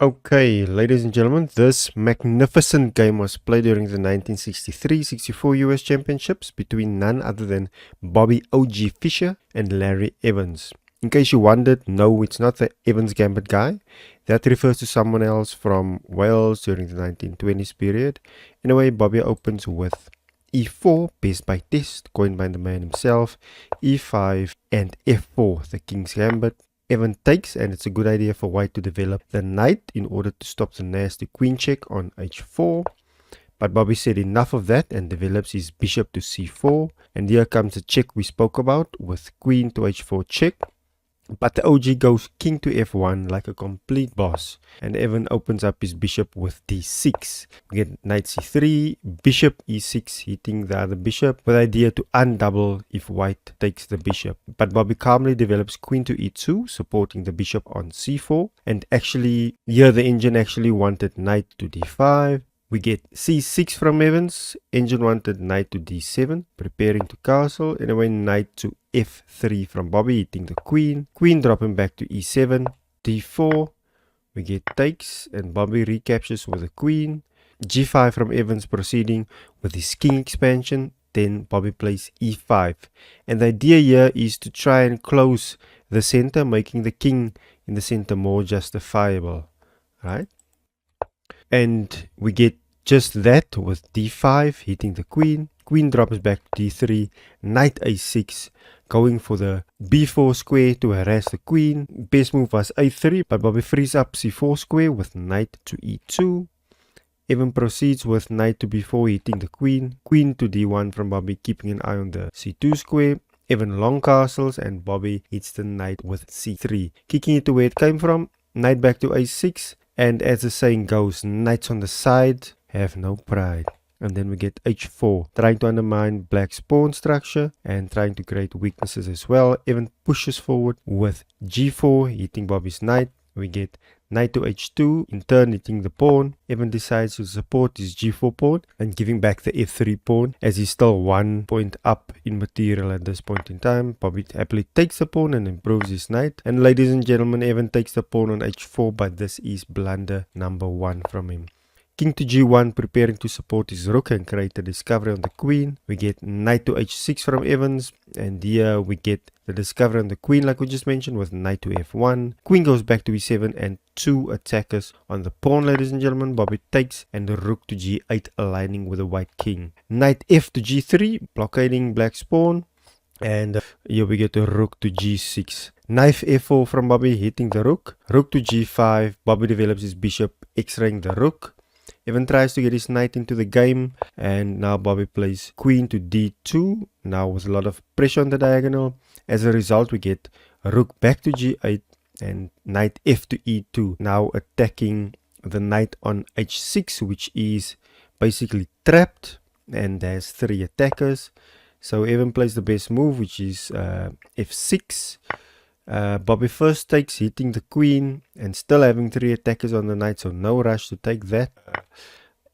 Okay, ladies and gentlemen, this magnificent game was played during the 1963-64 US Championships between none other than Bobby O.G. Fischer and Larry Evans. In case you wondered, no, it's not the Evans Gambit guy. That refers to someone else from Wales during the 1920s period. Anyway, Bobby opens with E4, best by test, coined by the man himself, E5, and F4, the King's Gambit. Evan takes, and it's a good idea for white to develop the knight in order to stop the nasty queen check on h4. But Bobby said enough of that and develops his bishop to c4. And here comes the check we spoke about with queen to h4 check. But the OG goes king to f1 like a complete boss. And Evan opens up his bishop with d6. We get knight c3, bishop e6 hitting the other bishop with the idea to undouble if white takes the bishop. But Bobby calmly develops queen to e2, supporting the bishop on c4. And actually, here the engine actually wanted knight to d5. We get c6 from Evans. Engine wanted knight to d7, preparing to castle. Anyway, knight to f3 from Bobby, hitting the queen. Queen dropping back to e7, d4. We get takes, and Bobby recaptures with the queen. g5 from Evans, proceeding with his king expansion. Then Bobby plays e5. And the idea here is to try and close the center, making the king in the center more justifiable, right? And we get just that with d5 hitting the queen. Queen drops back to d3, knight a6, going for the b4 square to harass the queen. Best move was a3, but Bobby frees up c4 square with knight to e2. Evan proceeds with knight to b4 hitting the queen. Queen to d1 from Bobby, keeping an eye on the c2 square. Evan long castles, and Bobby hits the knight with c3, kicking it to where it came from. Knight back to a6. And as the saying goes, knights on the side have no pride. And then we get h4, trying to undermine black's pawn structure and trying to create weaknesses as well. Evan pushes forward with g4, hitting Bobby's knight. We get knight to h2, in turn hitting the pawn. Evan decides to support his g4 pawn and giving back the f3 pawn, as he's still 1 point up in material at this point in time. Bobby happily takes the pawn and improves his knight. And ladies and gentlemen, Evan takes the pawn on h4, but this is blunder number 1 from him. King to g1, preparing to support his rook and create a discovery on the queen. We get knight to h6 from Evans, and here we get the discovery on the queen like we just mentioned with knight to f1. Queen goes back to e7 and 2 attackers on the pawn, ladies and gentlemen. Bobby takes, and the rook to g8 aligning with the white king. Knight f to g3, blockading black's pawn. And here we get the rook to g6. Knight f4 from Bobby, hitting the rook. Rook to g5, Bobby develops his bishop, x-raying the rook. Evan tries to get his knight into the game, and now Bobby plays queen to d2, now with a lot of pressure on the diagonal. As a result, we get rook back to g8 and knight f to e2, now attacking the knight on h6, which is basically trapped and has 3 attackers. So Evan plays the best move, which is f6. Bobby first takes, hitting the queen and still having 3 attackers on the knight, so no rush to take that.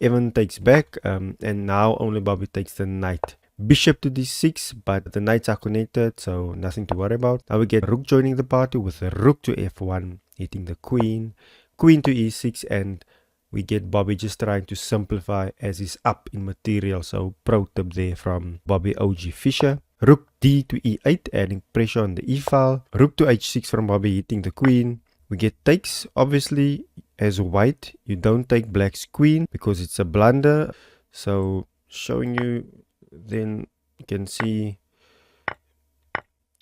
Evan takes back, and now only Bobby takes the knight. Bishop to d6, but the knights are connected, so nothing to worry about. Now we get rook joining the party with a rook to f1, hitting the queen. Queen to e6, and we get Bobby just trying to simplify as he's up in material. So pro tip there from Bobby OG Fischer. Rook d to e8, adding pressure on the e file. Rook to h6 from Bobby, hitting the queen. We get takes. Obviously, as white, you don't take black's queen because it's a blunder. So showing you, then you can see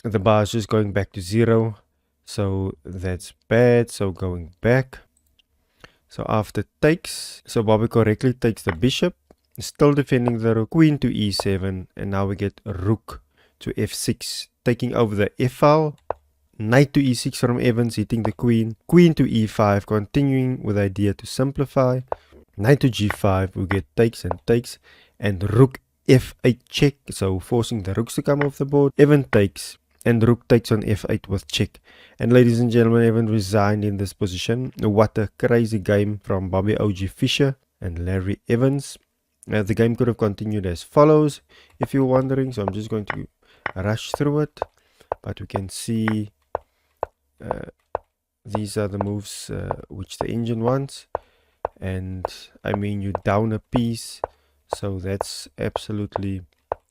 the bar is just going back to 0. So that's bad. So going back. So after takes, so Bobby correctly takes the bishop, still defending the rook. Queen to e7, and now we get rook to f6, taking over the f file. Knight to e6 from Evans, hitting the queen. Queen to e5, continuing with the idea to simplify. Knight to g5, we get takes, and rook f8 check, so forcing the rooks to come off the board. Evan takes, and rook takes on f8 with check. And ladies and gentlemen, Evan resigned in this position. What a crazy game from Bobby OG Fischer and Larry Evans. The game could have continued as follows, if you're wondering, so I'm just going to rush through it. But we can see these are the moves which the engine wants. And I mean, you down a piece, so that's absolutely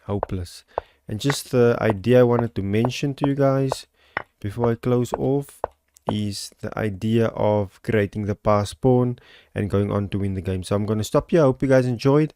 hopeless. And just the idea I wanted to mention to you guys before I close off is the idea of creating the pass pawn and going on to win the game. So I'm going to stop here. I hope you guys enjoyed.